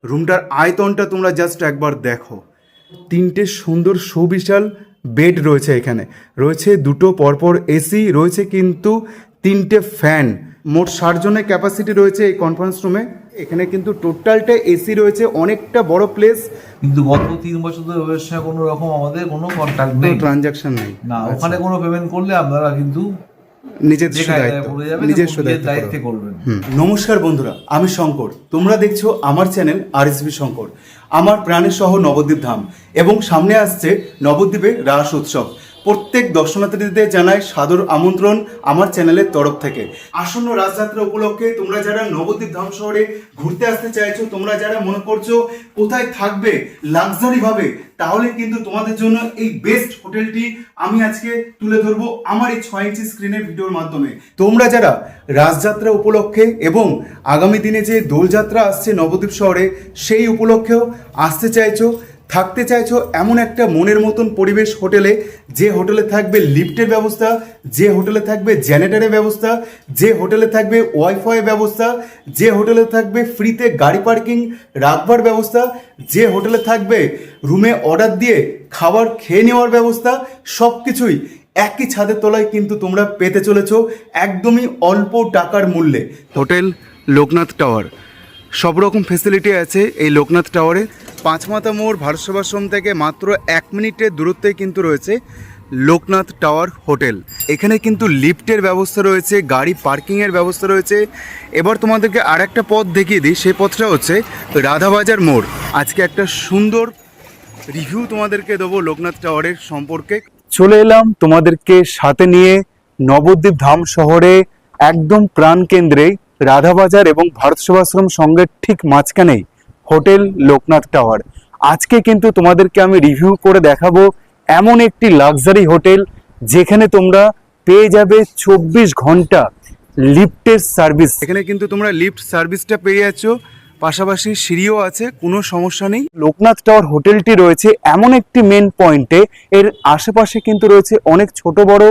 রুমটার আয়তনটা তোমরা জাস্ট একবার দেখো। তিনটে সুন্দর সুবিশাল বেড রয়েছে, এখানে রয়েছে দুটো পরপর এসি, রয়েছে কিন্তু তিনটে ফ্যান। মোট 60 জনের ক্যাপাসিটি রয়েছে এই কনফারেন্স রুমে। এখানে কিন্তু টোটালটা এসি রয়েছে, অনেকটা বড় প্লেস। কিন্তু গত 3 বছর ধরে ওদের সঙ্গে কোনো রকম আমাদের কোনো কন্ট্যাক্ট নেই, ট্রানজাকশন নেই। না ওখানে কোনো পেমেন্ট করলে আপনারা কিন্তু নিজের দায়িত্বে করবেন। নমস্কার বন্ধুরা, আমি শঙ্কর, তোমরা দেখছো আমার চ্যানেল আরএসবি শঙ্কর। আমার প্রাণের শহর নবদ্বীপ ধাম এবং সামনে আসছে নবদ্বীপের রাস উৎসব। প্রত্যেক দর্শনার্থীদের জানাই সাদর আমন্ত্রণ আমার চ্যানেলের তরফ থেকে। আসন্ন রাসযাত্রা উপলক্ষে তোমরা যারা নবদ্বীপ ধাম শহরে ঘুরতে আসতে চাইছো, তোমরা যারা মনে করছো কোথায় থাকবে লাক্সারি ভাবে, তাহলে কিন্তু তোমাদের জন্য এই বেস্ট হোটেলটি আমি আজকে তুলে ধরবো আমার এই 6 ইঞ্চি স্ক্রিনের ভিডিওর মাধ্যমে। তোমরা যারা রাসযাত্রা উপলক্ষে এবং আগামী দিনে যে দোলযাত্রা আসছে নবদ্বীপ শহরে সেই উপলক্ষেও আসতে চাইছো, থাকতে চাইছো এমন একটা মনের মতন পরিবেশ হোটেলে, যে হোটেলে থাকবে লিফটের ব্যবস্থা, যে হোটেলে থাকবে জেনারেটরের ব্যবস্থা, যে হোটেলে থাকবে ওয়াইফাই ব্যবস্থা, যে হোটেলে থাকবে ফ্রিতে গাড়ি পার্কিং রাখবার ব্যবস্থা, যে হোটেলে থাকবে রুমে অর্ডার দিয়ে খাবার খেয়ে নেওয়ার ব্যবস্থা, সব কিছুই একই ছাদের তলায় কিন্তু তোমরা পেতে চলেছো একদমই অল্প টাকার মূল্যে। হোটেল লোকনাথ টাওয়ার, সব রকম ফেসিলিটি আছে এই লোকনাথ টাওয়ারে। পাঁচমাথা মোড় ভারত সেবাশ্রম থেকে মাত্র 1 মিনিটের দূরত্বে কিন্তু রয়েছে লোকনাথ টাওয়ার হোটেল। এখানে কিন্তু লিফটের ব্যবস্থা রয়েছে, গাড়ি পার্কিংয়ের ব্যবস্থা রয়েছে। এবার তোমাদেরকে আর একটা পথ দেখিয়ে দিই, সেই পথটা হচ্ছে রাধাবাজার মোড়। আজকে একটা সুন্দর রিভিউ তোমাদেরকে দেবো লোকনাথ টাওয়ারের সম্পর্কে। চলে এলাম তোমাদেরকে সাথে নিয়ে নবদ্বীপ ধাম শহরে একদম প্রাণকেন্দ্রে রাধাবাজার এবং ভারত সেবাশ্রম সঙ্গের ঠিক মাঝখানেই হোটেল লোকনাথ টাওয়ার। আজকে কিন্তু তোমাদেরকে আমি রিভিউ করে দেখাবো এমন একটি লাক্সারি হোটেল যেখানে তোমরা পেয়ে যাবে 24 ঘন্টা লিফটের সার্ভিস। এখানে কিন্তু তোমরা লিফট সার্ভিসটা পেয়ে যাচ্ছ, পাশাপাশি সিঁড়িও আছে, কোনো সমস্যা নেই। লোকনাথ টাওয়ার হোটেলটি রয়েছে এমন একটি মেন পয়েন্টে, এর আশেপাশে কিন্তু রয়েছে অনেক ছোট বড়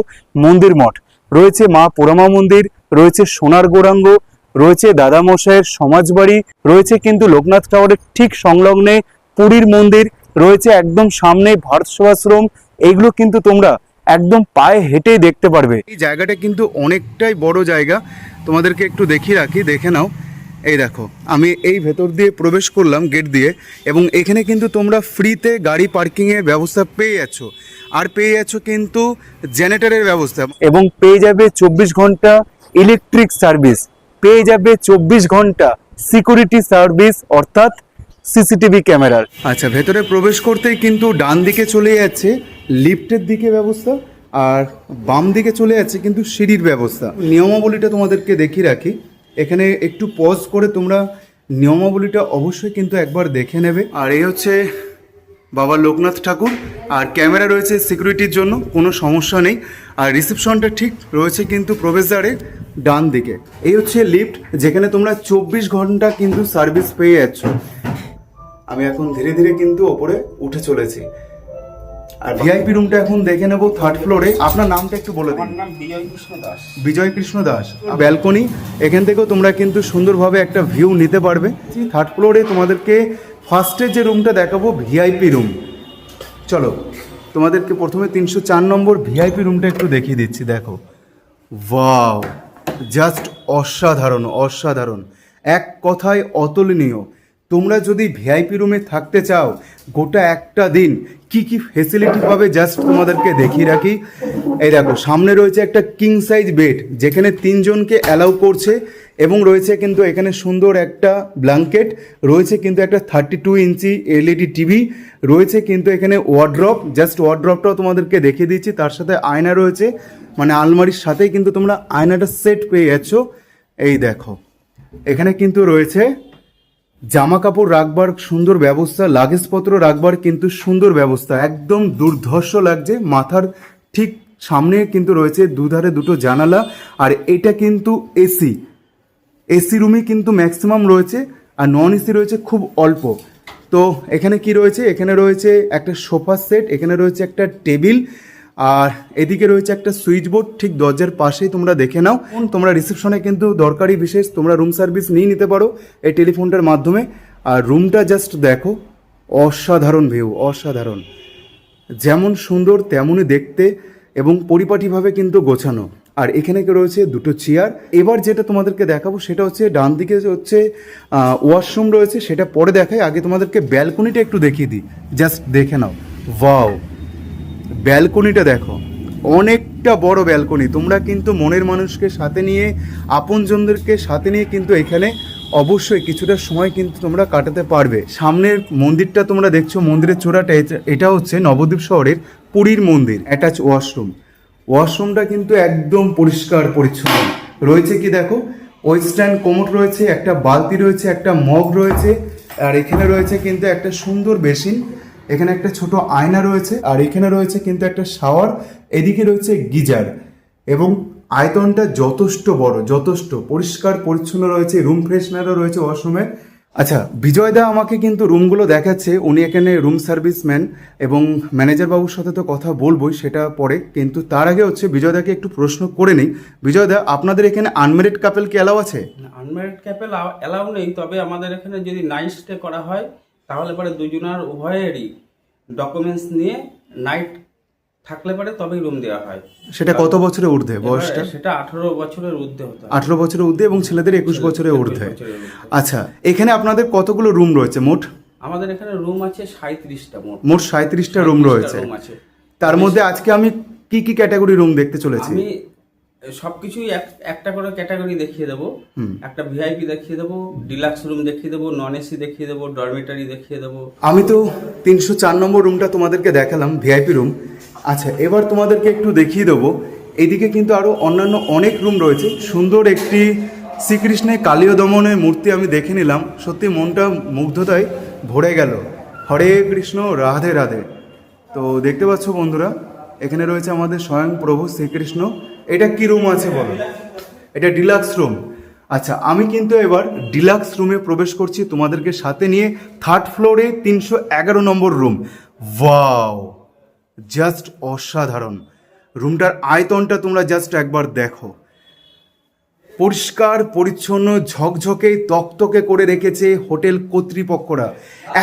মন্দির মঠ, রয়েছে মা পোড়ামা মন্দির, রয়েছে সোনার গৌরাঙ্গ, রয়েছে দাদামশাইয়ের সমাজবাড়ি, রয়েছে কিন্তু লোকনাথ টাওয়ারের ঠিক সংলগ্নে পুরীর মন্দির, রয়েছে একদম সামনে ভারত সেবাশ্রম। এইগুলো কিন্তু তোমরা একদম পায়ে হেঁটেই দেখতে পারবে। এই জায়গাটা কিন্তু অনেকটাই বড় জায়গা, তোমাদেরকে একটু দেখিয়ে রাখি, দেখে নাও। এই দেখো, আমি এই ভেতর দিয়ে প্রবেশ করলাম গেট দিয়ে, এবং এখানে কিন্তু তোমরা ফ্রিতে গাড়ি পার্কিংয়ের ব্যবস্থা পেয়ে যাচ্ছ, আর পেয়ে যাচ্ছ কিন্তু জেনারেটরের ব্যবস্থা, এবং পেয়ে যাবে 24 ঘন্টা ইলেকট্রিক সার্ভিস, পেয়ে যাবে 24 ঘন্টা সিকিউরিটি সার্ভিস অর্থাৎ সিসিটিভি ক্যামেরার। আচ্ছা, ভেতরে প্রবেশ করতেই কিন্তু ডান দিকে চলে যাচ্ছে লিফটের দিকে ব্যবস্থা, আর বাম দিকে চলে যাচ্ছে কিন্তু সিঁড়ির ব্যবস্থা। নিয়মাবলীটা তোমাদেরকে দেখিয়ে রাখি, এখানে একটু পজ করে তোমরা নিয়মাবলীটা অবশ্যই কিন্তু একবার দেখে নেবে। আর এই হচ্ছে বাবা লোকনাথ ঠাকুর, আর ক্যামেরা রয়েছে সিকিউরিটির জন্য, কোনো সমস্যা নেই। আর রিসেপশনটা ঠিক রয়েছে কিন্তু প্রবেশদ্বারের ডান দিকে। এই হচ্ছে লিফট, যেখানে তোমরা 24 ঘন্টা কিন্তু সার্ভিস পেয়ে যাচ্ছ। আমি এখন ধীরে ধীরে কিন্তু ওপরে উঠে চলেছি, আর ভিআইপি রুমটা এখন দেখে নেবো 3rd ফ্লোরে। আপনার নামটা একটু বলে দিন। আমার নাম বিজয় কৃষ্ণ দাস। বিজয় কৃষ্ণ দাস। ব্যালকনি, এখান থেকেও তোমরা কিন্তু সুন্দরভাবে একটা ভিউ নিতে পারবে। 3rd ফ্লোরে তোমাদেরকে ফার্স্টের যে রুমটা দেখাবো ভিআইপি রুম। চলো তোমাদেরকে প্রথমে 304 নম্বর ভিআইপি রুমটা একটু দেখিয়ে দিচ্ছি। দেখো, ওয়াও, জাস্ট অসাধারণ অসাধারণ, এক কথায় অতুলনীয়। তোমরা যদি ভিআইপি রুমে থাকতে চাও গোটা একটা দিন, কি কি ফেসিলিটি পাবে জাস্ট তোমাদেরকে দেখিয়ে রাখি। এই দেখো, সামনে রয়েছে একটা কিং সাইজ বেড, যেখানে 3 জনকে অ্যালাউ করছে, এবং রয়েছে কিন্তু এখানে সুন্দর একটা ব্ল্যাঙ্কেট, রয়েছে কিন্তু একটা 32 ইঞ্চি এলইডি টিভি, রয়েছে কিন্তু এখানে ওয়ার্ড্রপ, জাস্ট ওয়ার্ড্রপটাও তোমাদেরকে দেখিয়ে দিচ্ছি। তার সাথে আয়না রয়েছে, মানে আলমারির সাথেই কিন্তু তোমরা আয়নাটা সেট পেয়ে যাচ্ছ। এই দেখো, এখানে কিন্তু রয়েছে জামা কাপড় রাখবার সুন্দর ব্যবস্থা, লাগেজপত্র রাখবার কিন্তু সুন্দর ব্যবস্থা, একদম দুর্ধর্ষ লাগছে। মাথার ঠিক সামনে কিন্তু রয়েছে দুধারে দুটো জানালা, আর এটা কিন্তু এসি রুমই কিন্তু ম্যাক্সিমাম রয়েছে, আর নন এসি রয়েছে খুব অল্প। তো এখানে কি রয়েছে, এখানে রয়েছে একটা সোফা সেট, এখানে রয়েছে একটা টেবিল, আর এদিকে রয়েছে একটা সুইচ বোর্ড, ঠিক দরজার পাশেই তোমরা দেখে নাও। তোমরা রিসেপশনে কিন্তু দরকারি বিশেষ তোমরা রুম সার্ভিস নিয়ে নিতে পারো এই টেলিফোনটার মাধ্যমে। আর রুমটা জাস্ট দেখো, অসাধারণ ভিউ, অসাধারণ। যেমন সুন্দর তেমনই দেখতে এবং পরিপাটিভাবে কিন্তু গোছানো। আর এখানে রয়েছে দুটো চেয়ার। এবার যেটা তোমাদেরকে দেখাবো সেটা হচ্ছে ডান দিকে হচ্ছে ওয়াশরুম রয়েছে, সেটা পরে দেখাই। আগে তোমাদেরকে ব্যালকনিটা একটু দেখিয়ে দিই, জাস্ট দেখে নাও। ওয়াও, ব্যালকনিটা দেখো, অনেকটা বড় ব্যালকনি। তোমরা কিন্তু মনের মানুষকে সাথে নিয়ে, আপনজনদেরকে সাথে নিয়ে কিন্তু এখানে অবশ্যই কিছুটা সময় কিন্তু তোমরা কাটাতে পারবে। সামনের মন্দিরটা তোমরা দেখছো, মন্দিরের চূড়াটা এটা হচ্ছে নবদ্বীপ শহরের পুরীর মন্দির। অ্যাটাচ ওয়াশরুম, ওয়াশরুমটা কিন্তু একদম পরিষ্কার পরিচ্ছন্ন রয়েছে। কি দেখো, ওয়েস্টার্ন কোমোড রয়েছে, একটা বালতি রয়েছে, একটা মগ রয়েছে, আর এখানে রয়েছে কিন্তু একটা সুন্দর বেসিন, এখানে একটা ছোট আয়না রয়েছে, আর এখানে রয়েছে কিন্তু একটা শাওয়ার, এদিকে রয়েছে গিজার। এবং আয়তনটা যথেষ্ট বড়, যথেষ্ট পরিষ্কার পরিচ্ছন্ন রয়েছে। রুম ফ্রেশনারও রয়েছে ওয়াশরুমে। আচ্ছা, বিজয়দা আমাকে কিন্তু রুমগুলো দেখাচ্ছে, উনি এখানে রুম সার্ভিসম্যান, এবং ম্যানেজার বাবুর সাথে তো কথা বলবোই, সেটা পরে। কিন্তু তার আগে হচ্ছে বিজয়দাকে একটু প্রশ্ন করে নিই। বিজয়দা, আপনাদের এখানে আনম্যারিড কাপল কি অ্যালাউ আছে? আনম্যারিড কাপল অ্যালাউ নেই, তবে আমাদের এখানে যদি নাইট স্টে করা হয় তাহলে পরে দুজনের উভয়েরই ডকুমেন্টস নিয়ে নাইট থাকলে পরে তবেই রুম দেওয়া হয়। সেটা কত বছরের ঊর্ধ্বে বয়সটা? সেটা 18 বছরের ঊর্ধ্বে হতে হয়। 18 বছরের ঊর্ধ্বে এবং ছেলেদের 21 বছরের ঊর্ধ্বে। আচ্ছা, এখানে আপনাদের কতগুলো রুম রয়েছে মোট? আমাদের এখানে রুম আছে 37টা, মোট 37টা রুম রয়েছে। তার মধ্যে আজকে আমি কি কি ক্যাটাগরি রুম দেখতে চলেছি? আমি সবকিছুই একটা করে ক্যাটাগরি দেখিয়ে দেবো। একটা ভিআইপি দেখিয়ে দেবো, ডিলাক্স রুম দেখিয়ে দেবো, নন এসি দেখিয়ে দেবো, ডরমেটারি দেখিয়ে দেবো। আমি তো 304 নম্বর রুমটা তোমাদেরকে দেখালাম, ভিআইপি রুম। আচ্ছা, এবার তোমাদেরকে একটু দেখিয়ে দেবো, এইদিকে কিন্তু আরও অন্যান্য অনেক রুম রয়েছে। সুন্দর একটি শ্রীকৃষ্ণের কালীয় দমনের মূর্তি আমি দেখে নিলাম, সত্যি মনটা মুগ্ধতায় ভরে গেল। হরে কৃষ্ণ, রাধে রাধে। তো দেখতে পাচ্ছ বন্ধুরা, এখানে রয়েছে আমাদের স্বয়ং প্রভু শ্রীকৃষ্ণ। এটা কি রুম আছে বলো? এটা ডিলাক্স রুম। আচ্ছা, আমি কিন্তু এবার ডিলাক্স রুমে প্রবেশ করছি তোমাদেরকে সাথে নিয়ে। 3rd ফ্লোরে 311 নম্বর রুম। ওয়াও, জাস্ট অসাধারণ। রুমটার আয়তনটা তোমরা জাস্ট একবার দেখো, পরিষ্কার পরিচ্ছন্ন, ঝকঝকে তকতকে করে রেখেছে হোটেল কর্তৃপক্ষরা।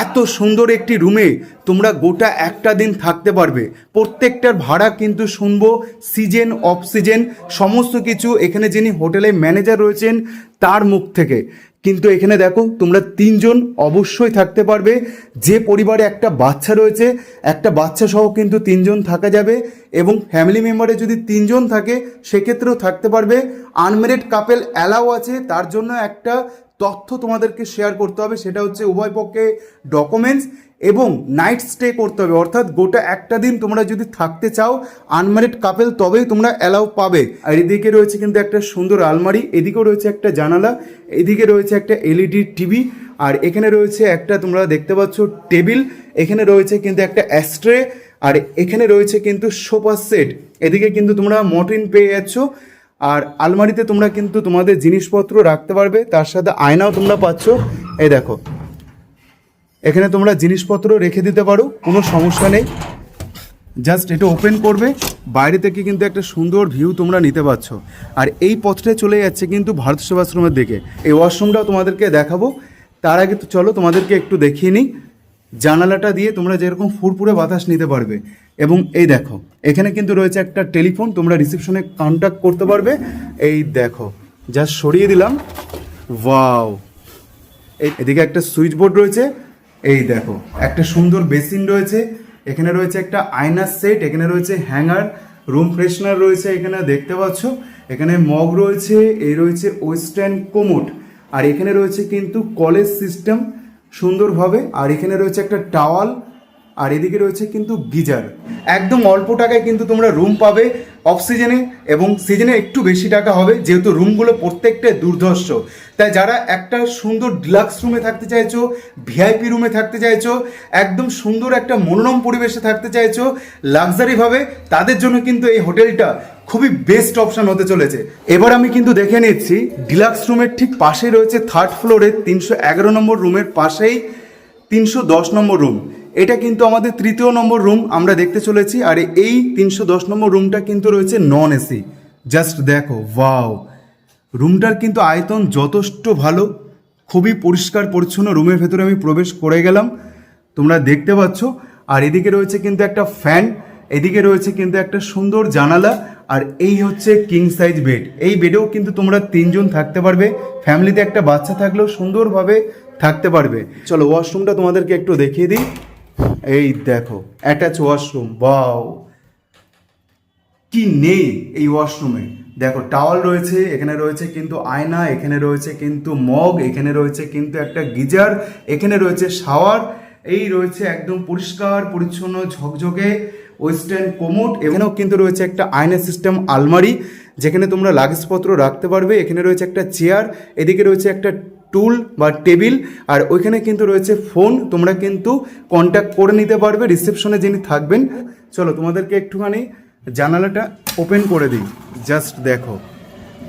এত সুন্দর একটি রুমে তোমরা গোটা একটা দিন থাকতে পারবে। প্রত্যেকটার ভাড়া কিন্তু শুনবো, সিজন অফ সিজন সমস্ত কিছু এখানে যিনি হোটেলে ম্যানেজার রয়েছেন তার মুখ থেকে। কিন্তু এখানে দেখো, তোমরা 3 জন অবশ্যই থাকতে পারবে। যে পরিবারে একটা বাচ্চা রয়েছে, একটা বাচ্চা সহ কিন্তু 3 জন থাকা যাবে। এবং ফ্যামিলি মেম্বারে যদি 3 জন থাকে সেক্ষেত্রেও থাকতে পারবে। আনম্যারিড কাপল অ্যালাউ আছে, তার জন্য একটা তথ্য তোমাদেরকে শেয়ার করতে হবে, সেটা হচ্ছে উভয় পক্ষে ডকুমেন্টস এবং নাইট স্টে করতে হবে। অর্থাৎ গোটা একটা দিন তোমরা যদি থাকতে চাও আনম্যারিড কাপল, তবেই তোমরা অ্যালাউ পাবে। আর এদিকে রয়েছে কিন্তু একটা সুন্দর আলমারি, এদিকেও রয়েছে একটা জানালা, এদিকে রয়েছে একটা এলইডি টিভি, আর এখানে রয়েছে একটা তোমরা দেখতে পাচ্ছ টেবিল, এখানে রয়েছে কিন্তু একটা অ্যাস্ট্রে, আর এখানে রয়েছে কিন্তু সোফা সেট। এদিকে কিন্তু তোমরা মর্টিন পেয়ে যাচ্ছ। আর আলমারিতে তোমরা কিন্তু তোমাদের জিনিসপত্র রাখতে পারবে, তার সাথে আয়নাও তোমরা পাচ্ছ। এই দেখো, এখানে তোমরা জিনিসপত্র রেখে দিতে পারো, কোনো সমস্যা নেই। জাস্ট এটা ওপেন করবে, বাইরে থেকে কিন্তু একটা সুন্দর ভিউ তোমরা নিতে পারছো। আর এই পথটায় চলে যাচ্ছে কিন্তু ভারত সেবাশ্রমের দিকে। এই ওয়াশরুমটাও তোমাদেরকে দেখাবো, তার আগে তো চলো তোমাদেরকে একটু দেখিয়ে নিই। জানালাটা দিয়ে তোমরা যেরকম ফুরফুরে বাতাস নিতে পারবে। এবং এই দেখো, এখানে কিন্তু রয়েছে একটা টেলিফোন, তোমরা রিসেপশনে কন্ট্যাক্ট করতে পারবে। এই দেখো, জাস্ট সরিয়ে দিলাম। ওয়াও, এদিকে একটা সুইচ বোর্ড রয়েছে। এই দেখো, একটা সুন্দর বেসিন রয়েছে, এখানে রয়েছে একটা আয়নার সেট, এখানে রয়েছে হ্যাঙ্গার, রুম ফ্রেশনার রয়েছে এখানে দেখতে পাচ্ছ, এখানে মগ রয়েছে, এই রয়েছে ওয়েস্টার্ন কোমোড, আর এখানে রয়েছে কিন্তু কলেজ সিস্টেম সুন্দরভাবে, আর এখানে রয়েছে একটা টাওয়াল, আর এদিকে রয়েছে কিন্তু গিজার। একদম অল্প টাকায় কিন্তু তোমরা রুম পাবে অফ সিজনে, এবং সিজনে একটু বেশি টাকা হবে, যেহেতু রুমগুলো প্রত্যেকটা দুর্ধর্ষ। তাই যারা একটা সুন্দর ডিলাক্স রুমে থাকতে চাইছো, ভিআইপি রুমে থাকতে চাইছো, একদম সুন্দর একটা মনোরম পরিবেশে থাকতে চাইছো লাক্সারিভাবে, তাদের জন্য কিন্তু এই হোটেলটা খুবই বেস্ট অপশন হতে চলেছে। এবার আমি কিন্তু দেখে নিচ্ছি, ডিলাক্স রুমের ঠিক পাশেই রয়েছে 3rd ফ্লোরে 311 নম্বর রুমের পাশেই 310 নম্বর রুম। এটা কিন্তু আমাদের 3য় নম্বর রুম আমরা দেখতে চলেছি। আর এই 310 নম্বর রুমটা কিন্তু রয়েছে নন এসি। জাস্ট দেখো, ওয়াও, রুমটার কিন্তু আয়তন যথেষ্ট ভালো, খুবই পরিষ্কার পরিচ্ছন্ন রুমের ভেতরে আমি প্রবেশ করে গেলাম, তোমরা দেখতে পাচ্ছ। আর এদিকে রয়েছে কিন্তু একটা ফ্যান, এদিকে রয়েছে কিন্তু একটা সুন্দর জানালা, আর এই হচ্ছে কিং সাইজ বেড। এই বেডেও কিন্তু তোমরা 3 জন থাকতে পারবে, ফ্যামিলিতে একটা বাচ্চা থাকলেও সুন্দরভাবে থাকতে পারবে। চলো ওয়াশরুমটা তোমাদেরকে একটু দেখিয়ে দিই। এই দেখো অ্যাটাচ ওয়াশরুম, বাও কি নেই এই ওয়াশরুমে। দেখো টাওয়াল রয়েছে, এখানে রয়েছে কিন্তু আয়না, এখানে রয়েছে কিন্তু মগ, এখানে রয়েছে কিন্তু একটা গিজার, এখানে রয়েছে শাওয়ার, এই রয়েছে একদম পরিষ্কার পরিচ্ছন্ন ঝকঝকে ওয়েস্টার্ন কোমোড। এখানেও কিন্তু রয়েছে একটা আয়না সিস্টেম আলমারি, যেখানে তোমরা লাগেজপত্র রাখতে পারবে। এখানে রয়েছে একটা চেয়ার, এদিকে রয়েছে একটা টুল বা টেবিল, আর ওইখানে কিন্তু রয়েছে ফোন, তোমরা কিন্তু কন্ট্যাক্ট করে নিতে পারবে রিসেপশনে যিনি থাকবেন। চলো তোমাদেরকে একটুখানি জানালাটা ওপেন করে দিই, জাস্ট দেখো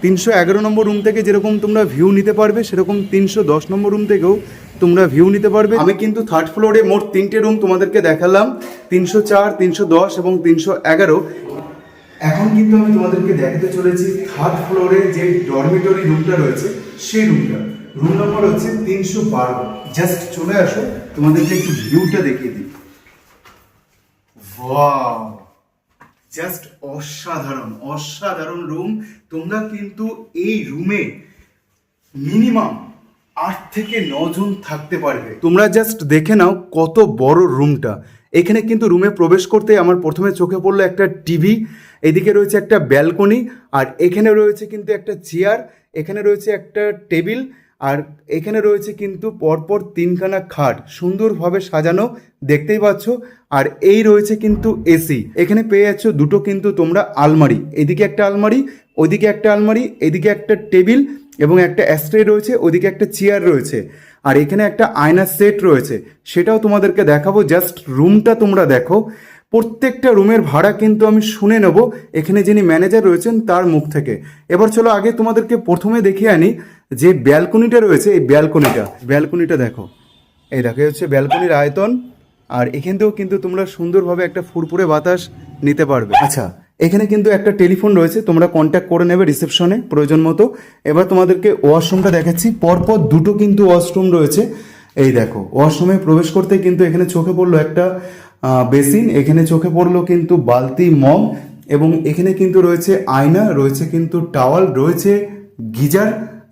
311 নম্বর রুম থেকে যেরকম তোমরা ভিউ নিতে পারবে, সেরকম 310 নম্বর রুম থেকেও তোমরা ভিউ নিতে পারবে। আমি কিন্তু 3rd ফ্লোরে মোট 3টে রুম তোমাদেরকে দেখালাম, 304, 310 এবং 311। এখন কিন্তু আমি তোমাদেরকে দেখাতে চলেছি 3rd ফ্লোরে যে ডরমিটরি রুমটা রয়েছে সেই রুমটা। রুম নম্বর হচ্ছে 312। জাস্ট চলে আসো, তোমাদেরকে একটু ভিউটা দেখিয়ে দিই। ওয়াও, জাস্ট অসাধারণ অসাধারণ রুম। তোমরা কিন্তু এই রুমে মিনিমাম 8 থেকে 9 জন থাকতে পারবে। তোমরা জাস্ট দেখে নাও কত বড় রুমটা। এখানে কিন্তু রুমে প্রবেশ করতে আমার প্রথমে চোখে পড়লো একটা টিভি, এদিকে রয়েছে একটা ব্যালকনি, আর এখানে রয়েছে কিন্তু একটা চেয়ার, এখানে রয়েছে একটা টেবিল, আর এখানে রয়েছে কিন্তু পরপর 3খানা খাট সুন্দরভাবে সাজানো, দেখতেই পাচ্ছ। আর এই রয়েছে কিন্তু এসি। এখানে পেয়ে যাচ্ছ দুটো কিন্তু তোমরা আলমারি, এদিকে একটা আলমারি, ওইদিকে একটা আলমারি, এদিকে একটা টেবিল এবং একটা অ্যাস্ট্রে রয়েছে, ওদিকে একটা চেয়ার রয়েছে, আর এখানে একটা আয়নার সেট রয়েছে, সেটাও তোমাদেরকে দেখাবো। জাস্ট রুমটা তোমরা দেখো। প্রত্যেকটা রুমের ভাড়া কিন্তু আমি শুনে নেব এখানে যিনি ম্যানেজার রয়েছেন তার মুখ থেকে। এবার চলো আগে তোমাদেরকে প্রথমে দেখিয়ে আনি যে ব্যালকনিটা রয়েছে। এই ব্যালকনিটা দেখো, এই দেখো হচ্ছে ব্যালকনির আয়তন, আর এখান কিন্তু তোমরা সুন্দরভাবে একটা ফুরফুরে বাতাস নিতে পারবে। আচ্ছা, এখানে কিন্তু একটা টেলিফোন রয়েছে, তোমরা কন্ট্যাক্ট করে নেবে রিসেপশনে প্রয়োজন মতো। এবার তোমাদেরকে ওয়াশরুমটা দেখাচ্ছি, পরপর দুটো কিন্তু ওয়াশরুম রয়েছে। এই দেখো ওয়াশরুমে প্রবেশ করতে কিন্তু এখানে চোখে পড়লো একটা বেসিন, এখানে চোখে পড়লো কিন্তু বালতি, মগ, এবং এখানে কিন্তু রয়েছে আয়না, রয়েছে কিন্তু টাওয়াল, রয়েছে গিজার,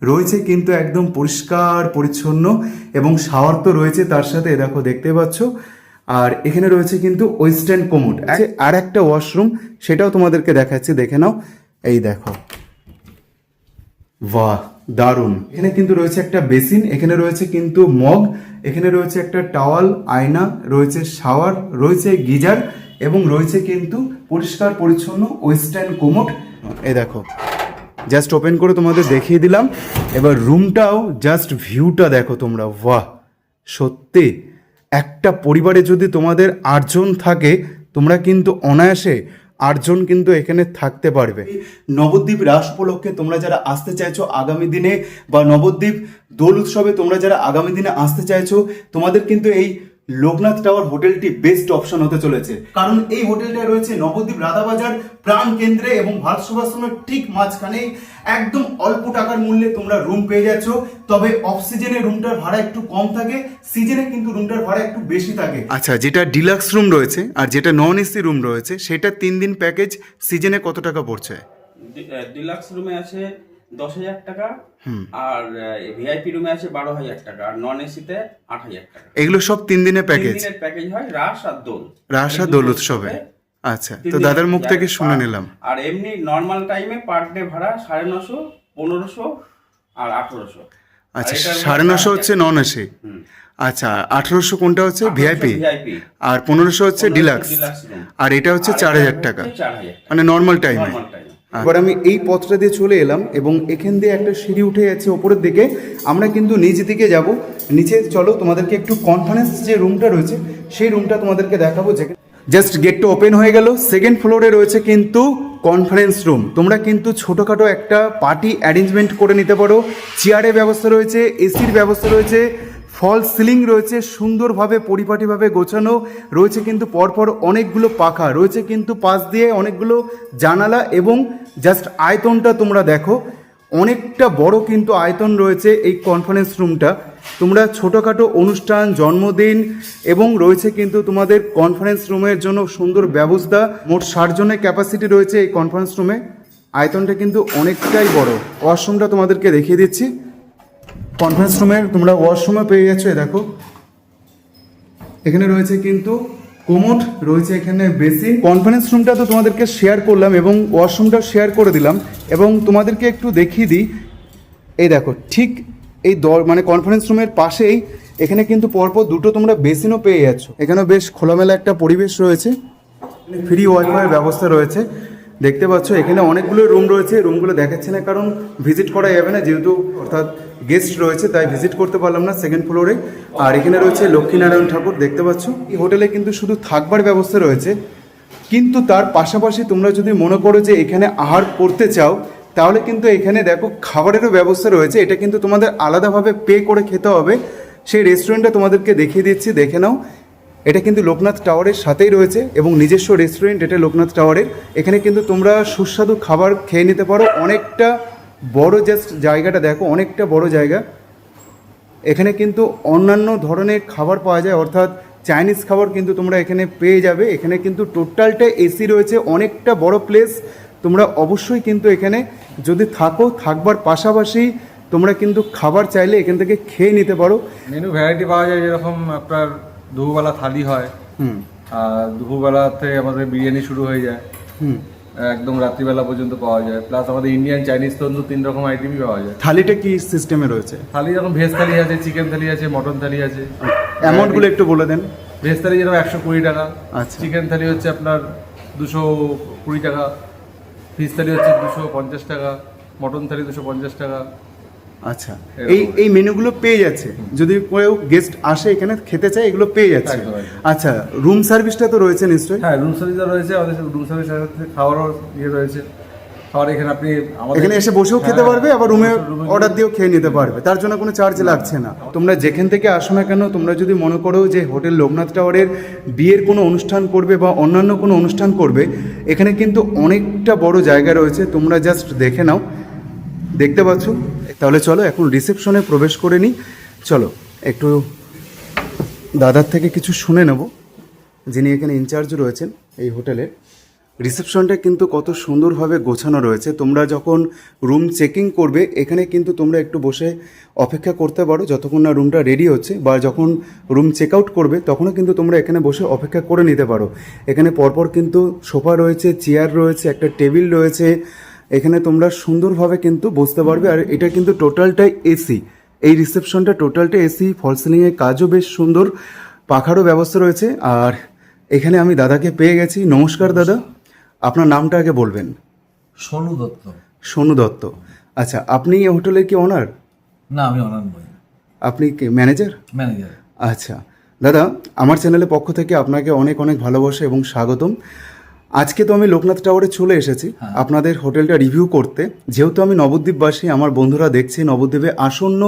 রয়েছে কিন্তু একদম পরিষ্কার পরিচ্ছন্ন, এবং শাওয়ার তো রয়েছে তার সাথে, দেখো দেখতে পাচ্ছ। আর এখানে রয়েছে কিন্তু ওয়েস্টার্ন কোমোড। আর একটা ওয়াশরুম, সেটাও তোমাদেরকে দেখাচ্ছি, দেখে নাও। এই দেখো, বাহ দারুণ। এখানে কিন্তু রয়েছে একটা বেসিন, এখানে রয়েছে কিন্তু মগ, এখানে রয়েছে একটা টাওয়াল, আয়না, রয়েছে শাওয়ার, রয়েছে গিজার, এবং রয়েছে কিন্তু পরিষ্কার পরিচ্ছন্ন ওয়েস্টার্ন কোমোড। এই দেখো জাস্ট ওপেন করে তোমাদের দেখিয়ে দিলাম। এবার রুমটাও জাস্ট ভিউটা দেখো তোমরা, বাহ সত্যি একটা পরিবারে যদি তোমাদের 8 জন থাকে, তোমরা কিন্তু অনায়াসে 8 জন কিন্তু এখানে থাকতে পারবে। নবদ্বীপ রাস উপলক্ষে তোমরা যারা আসতে চাইছো আগামী দিনে, বা নবদ্বীপ দোল উৎসবে তোমরা যারা আগামী দিনে আসতে চাইছো, তোমাদের কিন্তু এই লোকনাথ টাওয়ার হোটেলটি বেস্ট অপশন হতে চলেছে। কারণ এই হোটেলটা রয়েছে নবদ্বীপ রাধাবাজার প্রাণ কেন্দ্রে এবং ভারত সেবাশ্রমের ঠিক মাঝখানে। একদম অল্প টাকার মূল্যে তোমরা রুম পেয়ে যাচ্ছ। তবে অফ সিজনে রুমটার ভাড়া একটু কম থাকে, সিজনে কিন্তু রুমটার ভাড়া একটু বেশি থাকে। আচ্ছা, যেটা ডিলাক্স রুম রয়েছে আর যেটা নন এসি রুম রয়েছে, সেটা 3 দিন প্যাকেজ সিজনে কত টাকা পড়ছে? ডিলাক্স রুমে আছে 10,000 টাকা, আর ভিআইপি রুমে আছে 12,000 টাকা, আর নন এসিতে 8,000 টাকা। এগুলো সব 3 দিনের প্যাকেজ। 3 দিনের প্যাকেজ হয় রাস আর দোল। রাস আর দোল উৎসবে। আচ্ছা, তো দাদার মুখ থেকে শুনে নিলাম। আর এমনি নর্মাল টাইমে পার ডে ভাড়া 950, 1500 আর 1800। আচ্ছা, 950 হচ্ছে নন এসি। আচ্ছা, 1800 কোনটা হচ্ছে? ভিআইপি। আর 1500 হচ্ছে ডিলাক্স। আর এটা হচ্ছে 4,000 টাকা, মানে নর্মাল টাইমে। এবার আমি এই পথটা দিয়ে চলে এলাম এবং এখান দিয়ে একটা সিঁড়ি উঠে যাচ্ছে ওপরের দিকে। আমরা কিন্তু নিচ দিকে যাব। নিচে চলো তোমাদেরকে একটু কনফারেন্স যে রুমটা রয়েছে সেই রুমটা তোমাদেরকে দেখাবো। জাস্ট গেটটা ওপেন হয়ে গেল। 2nd ফ্লোরে রয়েছে কিন্তু কনফারেন্স রুম। তোমরা কিন্তু ছোটোখাটো একটা পার্টি অ্যারেঞ্জমেন্ট করে নিতে পারো। চেয়ারের ব্যবস্থা রয়েছে, এসির ব্যবস্থা রয়েছে, ফল সিলিং রয়েছে, সুন্দরভাবে পরিপাটিভাবে গোছানো রয়েছে কিন্তু পরপর অনেকগুলো পাখা রয়েছে কিন্তু পাশ দিয়ে অনেকগুলো জানালা, এবং জাস্ট আয়তনটা তোমরা দেখো, অনেকটা বড় কিন্তু আয়তন রয়েছে এই কনফারেন্স রুমটা। তোমরা ছোটোখাটো অনুষ্ঠান, জন্মদিন এবং রয়েছে কিন্তু তোমাদের কনফারেন্স রুমের জন্য সুন্দর ব্যবস্থা। মোট 60 জনের ক্যাপাসিটি রয়েছে এই কনফারেন্স রুমে। আয়তনটা কিন্তু অনেকটাই বড়। ওয়াশরুমটা তোমাদেরকে দেখিয়ে দিচ্ছি। কনফারেন্স রুমের তোমরা ওয়াশরুমে পেয়ে যাচ্ছ, দেখো এখানে রয়েছে কিন্তু কোমোড, রয়েছে এখানে বেসিন। কনফারেন্স রুমটা তো তোমাদেরকে শেয়ার করলাম এবং ওয়াশরুমটাও শেয়ার করে দিলাম, এবং তোমাদেরকে একটু দেখিয়ে দিই। এই দেখো ঠিক এই মানে কনফারেন্স রুমের পাশেই এখানে কিন্তু পরপর দুটো তোমরা বেসিনও পেয়ে যাচ্ছ। এখানে বেশ খোলামেলা একটা পরিবেশ রয়েছে, ফ্রি ওয়াইফাইয়ের ব্যবস্থা রয়েছে। দেখতে পাচ্ছ এখানে অনেকগুলো রুম রয়েছে, রুমগুলো দেখাচ্ছে না কারণ ভিজিট করা যাবে না, যেহেতু অর্থাৎ গেস্ট রয়েছে তাই ভিজিট করতে পারলাম না সেকেন্ড ফ্লোরে। আর এখানে রয়েছে লক্ষ্মীনারায়ণ ঠাকুর, দেখতে পাচ্ছ। এই হোটেলে কিন্তু শুধু থাকবার ব্যবস্থা রয়েছে, কিন্তু তার পাশাপাশি তোমরা যদি মনে করো যে এখানে আহার করতে চাও তাহলে কিন্তু এখানে দেখো খাবারেরও ব্যবস্থা রয়েছে। এটা কিন্তু তোমাদের আলাদাভাবে পে করে খেতে হবে। সেই রেস্টুরেন্টটা তোমাদেরকে দেখিয়ে দিচ্ছি, দেখে নাও। এটা কিন্তু লোকনাথ টাওয়ারের সাথেই রয়েছে এবং নিজস্ব রেস্টুরেন্ট এটা লোকনাথ টাওয়ারের। এখানে কিন্তু তোমরা সুস্বাদু খাবার খেয়ে নিতে পারো। অনেকটা বড়, জাস্ট জায়গাটা দেখো, অনেকটা বড় জায়গা। এখানে কিন্তু অন্যান্য ধরনের খাবার পাওয়া যায়, অর্থাৎ চাইনিজ খাবার কিন্তু তোমরা এখানে পেয়ে যাবে। এখানে কিন্তু টোটালটা এসি রয়েছে, অনেকটা বড় প্লেস। তোমরা অবশ্যই কিন্তু এখানে যদি থাকো, থাকবার পাশাপাশি তোমরা কিন্তু খাবার চাইলে এখান থেকে খেয়ে নিতে পারো। মেনু ভ্যারাইটি পাওয়া যায়, যেরকম আপনার দুপুরবেলা থালি হয়, আর দুপুরবেলাতে আমাদের বিরিয়ানি শুরু হয়ে যায়, একদম রাত্রিবেলা পর্যন্ত পাওয়া যায়। প্লাস আমাদের ইন্ডিয়ান, চাইনিজ, তন্দুর 3 রকম আইটেমই পাওয়া যায়। থালিটা কি সিস্টেমে রয়েছে? থালি যেরকম ভেজ থালি আছে, চিকেন থালি আছে, মটন থালি আছে। অ্যামাউন্টগুলো একটু বলে দেন। ভেজ থালি যেরকম 120 টাকা, আচ্ছা। চিকেন থালি হচ্ছে আপনার 220 টাকা, ফিশ থালি হচ্ছে 250 টাকা, মটন থালি 250 টাকা। আচ্ছা, এই মেনুগুলো পেয়ে যাচ্ছে যদি কেউ গেস্ট আসে এখানে খেতে চায়, এগুলো পেয়ে যাচ্ছে। একদম, একদম। আচ্ছা, রুম সার্ভিসটা তো রয়েছে নিশ্চয়ই? হ্যাঁ, রুম সার্ভিসও রয়েছে। আমাদের রুম সার্ভিসের সাথে খাওয়ারও রয়েছে। খাবার এখানে আপনি এখানে এসে বসেও খেতে পারবে, আবার রুমে অর্ডার দিয়েও খেয়ে নিতে পারবে, তার জন্য কোনো চার্জ লাগছে না। তোমরা যেখান থেকে আসো না কেন, তোমরা যদি মনে করো যে হোটেল লোকনাথ টাওয়ারের বিয়ের কোনো অনুষ্ঠান করবে বা অন্যান্য কোনো অনুষ্ঠান করবে, এখানে কিন্তু অনেকটা বড় জায়গা রয়েছে। তোমরা জাস্ট দেখে নাও, দেখতে পাচ্ছ। তাহলে চলো এখন রিসেপশনে প্রবেশ করে নিই। চলো একটু দাদার থেকে কিছু শুনে নেব, যিনি এখানে ইনচার্জ রয়েছেন এই হোটেলের। রিসেপশনটা কিন্তু কত সুন্দরভাবে গোছানো রয়েছে। তোমরা যখন রুম চেকিং করবে এখানে কিন্তু তোমরা একটু বসে অপেক্ষা করতে পারো যতক্ষণ না রুমটা রেডি হচ্ছে, বা যখন রুম চেক আউট করবে তখনও কিন্তু তোমরা এখানে বসে অপেক্ষা করে নিতে পারো। এখানে পরপর কিন্তু সোফা রয়েছে, চেয়ার রয়েছে, একটা টেবিল রয়েছে। এখানে তোমরা সুন্দরভাবে কিন্তু বসতে পারবে। আর এটা কিন্তু টোটালটাই এসি, এই রিসেপশনটা টোটালটা এসি। ফল সিলিংয়ের কাজও বেশ সুন্দর, পাখারও ব্যবস্থা রয়েছে। আর এখানে আমি দাদাকে পেয়ে গেছি। নমস্কার দাদা, আপনার নামটা আগে বলবেন। সোনু দত্ত। সোনু দত্ত। আচ্ছা, আপনি এই হোটেলের কি ওনার? না, আমি অনার নই। আপনি কি ম্যানেজার? ম্যানেজার। আচ্ছা দাদা, আমার চ্যানেলের পক্ষ থেকে আপনাকে অনেক অনেক ভালোবাসা এবং স্বাগতম। আজকে তো আমি লোকনাথ টাওয়ারে চলে এসেছি আপনাদের হোটেলটা রিভিউ করতে। যেহেতু আমি নবদ্বীপবাসী, আমার বন্ধুরা দেখছে নবদ্বীপে আসন্ন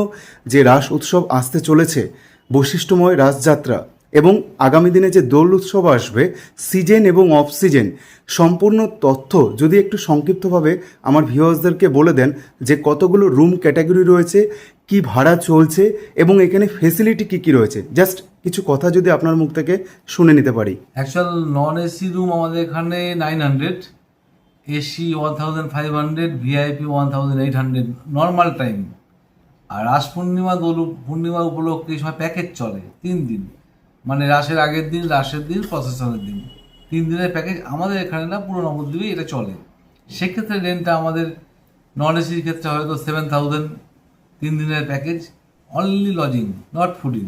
যে রাস উৎসব আসতে চলেছে, বৈশিষ্ট্যময় রাসযাত্রা, এবং আগামী দিনে যে দোল উৎসব আসবে, সিজন এবং অফ সিজন সম্পূর্ণ তথ্য যদি একটু সংক্ষিপ্তভাবে আমার ভিউয়ার্সদেরকে বলে দেন, যে কতগুলো রুম ক্যাটাগরি রয়েছে, কি ভাড়া চলছে, এবং এখানে ফেসিলিটি কী কী রয়েছে, জাস্ট কিছু কথা যদি আপনার মুখ থেকে শুনে নিতে পারি। অ্যাকচুয়াল নন এসি রুম আমাদের এখানে 900, এসি 1500, ভিআইপি 1800 নর্মাল টাইম। আর রাস পূর্ণিমা, দোল পূর্ণিমা উপলক্ষে এই সময় প্যাকেজ চলে 3 দিন, মানে রাসের আগের দিন, রাসের দিন, প্রসেশনের দিন, 3 দিনের প্যাকেজ আমাদের এখানে না, পুরো নবদ্বীপে এটা চলে। সেক্ষেত্রে রেন্টটা আমাদের নন এসির ক্ষেত্রে হয়তো 7000 3 দিনের package, only lodging, not fooding.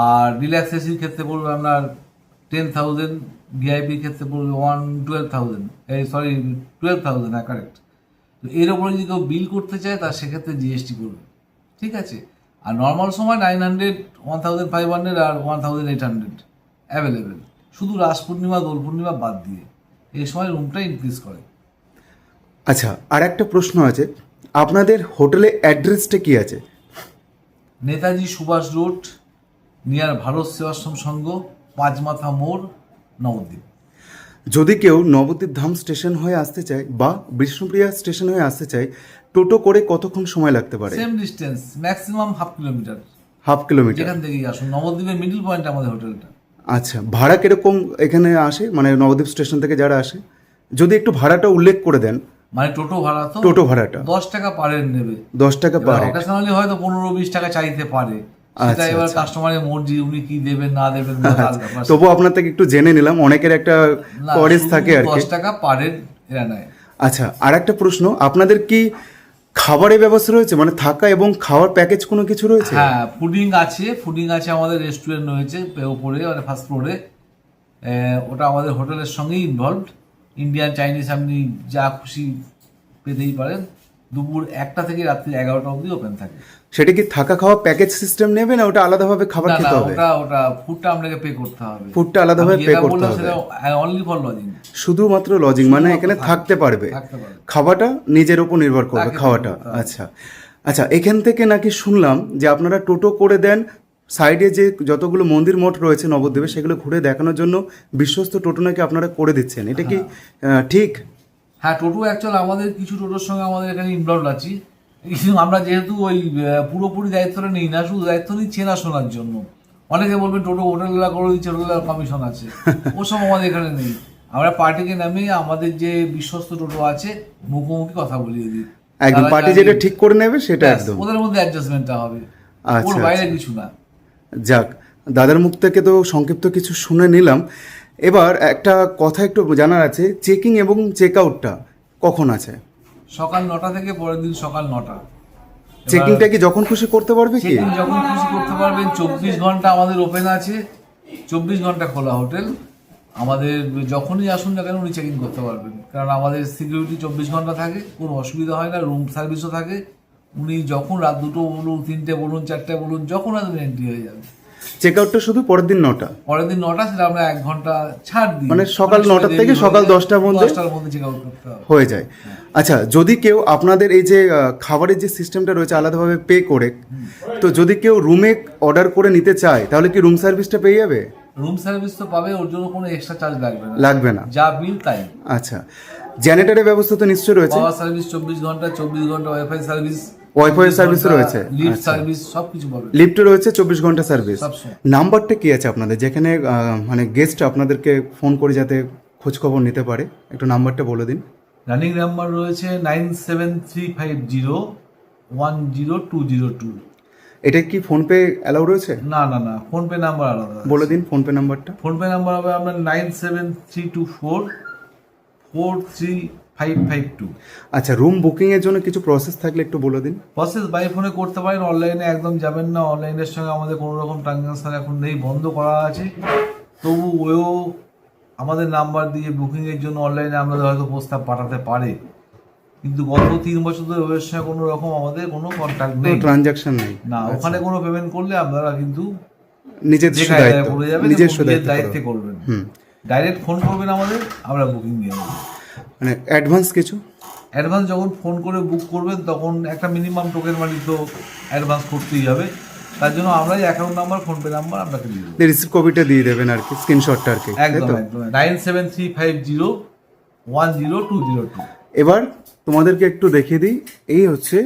আর রিল্যাক্স এসির ক্ষেত্রে পড়বে আপনার 10,000, ভিআইপির ক্ষেত্রে পড়বে 12,000, 12,000, হ্যাঁ কারেক্ট। তো এর ওপরে যদি কেউ বিল করতে চায় তার সেক্ষেত্রে জিএসটি করবে, ঠিক আছে। আর নর্মাল সময় 900, 1500 আর 1800 অ্যাভেলেবেল, শুধু রাস পূর্ণিমা, দোল পূর্ণিমা বাদ দিয়ে এই সময় রুমটা ইনক্রিজ করে। আচ্ছা, আর একটা প্রশ্ন আছে, আপনাদের হোটেলে অ্যাড্রেসটা কি আছে? নেতাজি সুভাষ রোড, নিয়ার ভারত সেবাশ্রম সংঘ, 5 মাথা মোড়, নবদ্বীপ। যদি কেউ নবদ্বীপ ধাম স্টেশন হয়ে আসতে চায় বা বিষ্ণুপ্রিয়া স্টেশন হয়ে আসতে চায়, টোটো করে কতক্ষণ সময় লাগতে পারে? Same distance, maximum half kilometre. Half kilometre. যেখান থেকেই আসুন, নবদ্বীপের মিডল পয়েন্ট আমাদের হোটেলটা। আচ্ছা, ভাড়া কিরকম এখানে আসে, মানে নবদ্বীপ স্টেশন থেকে যারা আসে? যদি একটু ভাড়াটা উল্লেখ করে দেন। মানে টোটো ভাড়া তো টোটো ভাড়াটা 10 টাকা পার হেড নেবে। 10 টাকা পার হেড। অকেশনালি হয়তো 15-20 টাকা চাইতে পারে, সেটা এবার কাস্টমারের মর্জি, উনি কি দেবেন না দেবেন। তবু আপনার থেকে একটু জেনে নিলাম, অনেকের একটা কোয়ারিজ থাকে আর কি। 10 টাকা পার হেড এরা নেয়। আচ্ছা, আর একটা প্রশ্ন, আপনাদের কি খাবারের ব্যবস্থা রয়েছে, মানে থাকা এবং খাওয়ার প্যাকেজ কোনো কিছু রয়েছে? হ্যাঁ, ফুডিং আছে, আমাদের রেস্টুরেন্ট রয়েছে উপরে, মানে ফার্স্ট ফ্লোরে। ওটা আমাদের হোটেলের সঙ্গেই ইনভলভড। ইন্ডিয়ান, চাইনিজ আপনি যা খুশি পেতেই পারেন। দুপুর 1টা থেকে রাত্রি 11টা অবধি ওপেন থাকে। সেটা কি থাকা খাওয়া প্যাকেজ সিস্টেম নেবে না ওটা আলাদাভাবে খাবার না, খেতে হবে? ওটা ফুডটা আপনাকে পে করতে হবে। ফুডটা আলাদাভাবে পে করতে হবে? Only for lodging. শুধুমাত্র লজিং, মানে এখানে থাকতে পারবে, খাওয়াটা নিজের উপর নির্ভর করবে খাওয়াটা। আচ্ছা আচ্ছা, এখান থেকে নাকি শুনলাম যে আপনারা টোটো করে দেন, সাইডে যে যতগুলো মন্দির মঠ রয়েছে নবদ্বীপে সেগুলো ঘুরে দেখানোর জন্য বিশ্বস্ত টোটো নাকি আপনারা করে দিচ্ছেন, এটা কি ঠিক? হ্যাঁ, টোটো অ্যাকচুয়ালি আমাদের কিছু টোটোর সঙ্গে আমাদের এখানে ইনভলভ আছি, কিন্তু আমরা যেহেতু ওই পুরোপুরি দায়িত্বটা নিই না, শুধু দায়িত্ব নিই চেনাশোনার জন্য। অনেকে বলবেন টোটো হোটেলগুলা করে দিচ্ছে, হোটেলের কমিশন আছে, ওসব আমাদের এখানে নেই। আমরা পার্টিকে নামিয়ে আমাদের যে বিশ্বস্ত টোটো আছে মুখোমুখি কথা বলিয়ে দিই, একদম পার্টি যেটা ঠিক করে নেবে সেটা একদম ওদের মধ্যে অ্যাডজাস্টমেন্টটা হবে, ওর বাইরে কিছু না। যাক, দাদার মুখ থেকে তো সংক্ষিপ্ত কিছু শুনে নিলাম। এবার একটা কথা একটু জানার আছে, চেকিং এবং চেক আউটটা কখন আছে? সকাল 9টা থেকে পরের দিন সকাল 9টা। চেকিংটা কি যখন খুশি করতে পারবে কি? চেকিং যখন খুশি করতে পারবেন। 24 ঘন্টা আমাদের ওপেন আছে, 24 ঘন্টা খোলা হোটেল। আমাদের যখনই আসুন না কেন উনি চেকিং করতে পারবেন, কারণ আমাদের সিকিউরিটি 24 ঘন্টা থাকে, কোনো অসুবিধা হয় না। রুম সার্ভিসও থাকে। উনি যখন রাত 2টো বলুন, 3টে বলুন, 4টে বলুন, যখন আসবেন এন্ট্রি হয়ে যাবে। চেক আউটটা শুধু পরের দিন 9টা? পরের দিন 9টা, সেটা আমরা 1 ঘন্টা ছাড় দিই, মানে সকাল 9টা থেকে সকাল 10টার মধ্যে চেক আউট করতে হবে, হয়ে যায়। আচ্ছা, যদি কেউ আপনাদের এই যে খাবারের যে সিস্টেমটা রয়েছে আলাদাভাবে পে করে, তো যদি কেউ রুমে অর্ডার করে নিতে চায় তাহলে কি রুম সার্ভিসটা পেয়ে যাবে? রুম সার্ভিস তো পাবে, ওর জন্য কোনো এক্সট্রা চার্জ লাগবে না, যা বিল তাই। আচ্ছা, জেনারেটরের ব্যবস্থা তো নিশ্চয়ই রয়েছে? পাওয়ার সার্ভিস 24 ঘন্টা, 24 ঘন্টা ওয়াইফাই সার্ভিস, ওয়াইফাই সার্ভিসও রয়েছে, লিফট সার্ভিস, সবকিছু পাবে। লিফটও রয়েছে, 24 ঘন্টা সার্ভিস। নাম্বারটা কি আছে আপনাদের, যেখানে মানে গেস্ট আপনাদেরকে ফোন করে যাতে খোঁজ খবর নিতে পারে, একটু নাম্বারটা বলে দিন। রানিং নাম্বার রয়েছে 9735010202। এটা কি ফোনপে অ্যালাউ রয়েছে? না, ফোনপে নাম্বার আলাদা। বলে দিন ফোনপে নাম্বারটা। ফোনপে নাম্বার হবে আপনার 9732443552। আচ্ছা, রুম বুকিং এর জন্য কিছু প্রসেস থাকলে একটু বলে দিন। প্রসেস বাই ফোনে করতে পারেন, অনলাইনে একদম যাবেন না। অনলাইনের সঙ্গে আমাদের কোনো রকম ট্রানজাকশন এখন নেই, বন্ধ করা আছে। তবু ওও আমাদের নাম্বার দিয়ে বুকিংয়ের জন্য অনলাইনে আমাদের হয়তো প্রস্তাব পাঠাতে পারে, কিন্তু গত 3 বছর ধরে ওদের সঙ্গে কোনো রকম আমাদের কোনো কন্ট্যাক্ট নেই, ট্রানজাকশন নেই। না, ওখানে কোনো পেমেন্ট করলে আপনারা কিন্তু নিজস্ব দায়িত্বে করবেন। ডাইরেক্ট ফোন করবেন আমাদের, আমরা বুকিং দিয়ে দেবো। মানে অ্যাডভান্স কিছু? অ্যাডভান্স যখন ফোন করে বুক করবেন তখন একটা মিনিমাম টোকেন মানি তো অ্যাডভান্স করতেই হবে। তার জন্য আমরা অ্যাকাউন্ট নাম্বার, ফোনপে নাম্বার আপনাকে দিয়ে দেবো, রিসিভ কপিটা দিয়ে দেবেন আর কি, স্ক্রিনশটটা আর কি। একদম 9735010202। এবার তোমাদেরকে একটু দেখিয়ে দিই, এই হচ্ছে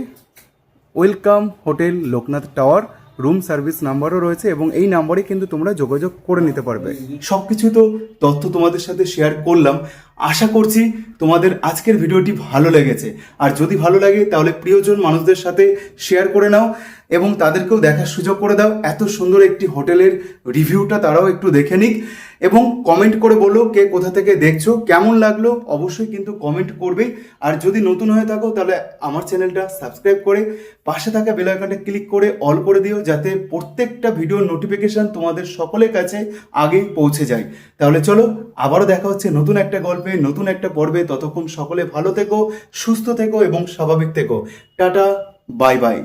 welcome hotel Loknath tower. Room service নাম্বারও রয়েছে এবং এই নাম্বারে কিন্তু তোমরা যোগাযোগ করে নিতে পারবে। সব কিছু তো তথ্য তোমাদের সাথে শেয়ার করলাম। আশা করছি তোমাদের আজকের ভিডিওটি ভালো লেগেছে, আর যদি ভালো লাগে তাহলে প্রিয়জন মানুষদের সাথে শেয়ার করে নাও এবং তাদেরকেও দেখার সুযোগ করে দাও। এত সুন্দর একটি হোটেলের রিভিউটা তারাও একটু দেখে নিক এবং কমেন্ট করে বলো কে কোথা থেকে দেখছো, কেমন লাগলো অবশ্যই কিন্তু কমেন্ট করবে। আর যদি নতুন হয়ে থাকো তাহলে আমার চ্যানেলটা সাবস্ক্রাইব করে পাশে থাকা বেল আইকনটা ক্লিক করে অল করে দিও, যাতে প্রত্যেকটা ভিডিওর নোটিফিকেশন তোমাদের সকলের কাছে আগে পৌঁছে যায়। তাহলে চলো, আবারও দেখা হচ্ছে নতুন একটা গল্পে, নতুন একটা পর্বে। ততক্ষণ সকলে ভালো থেকো, সুস্থ থেকো এবং স্বাভাবিক থেকো। Tata, bye bye.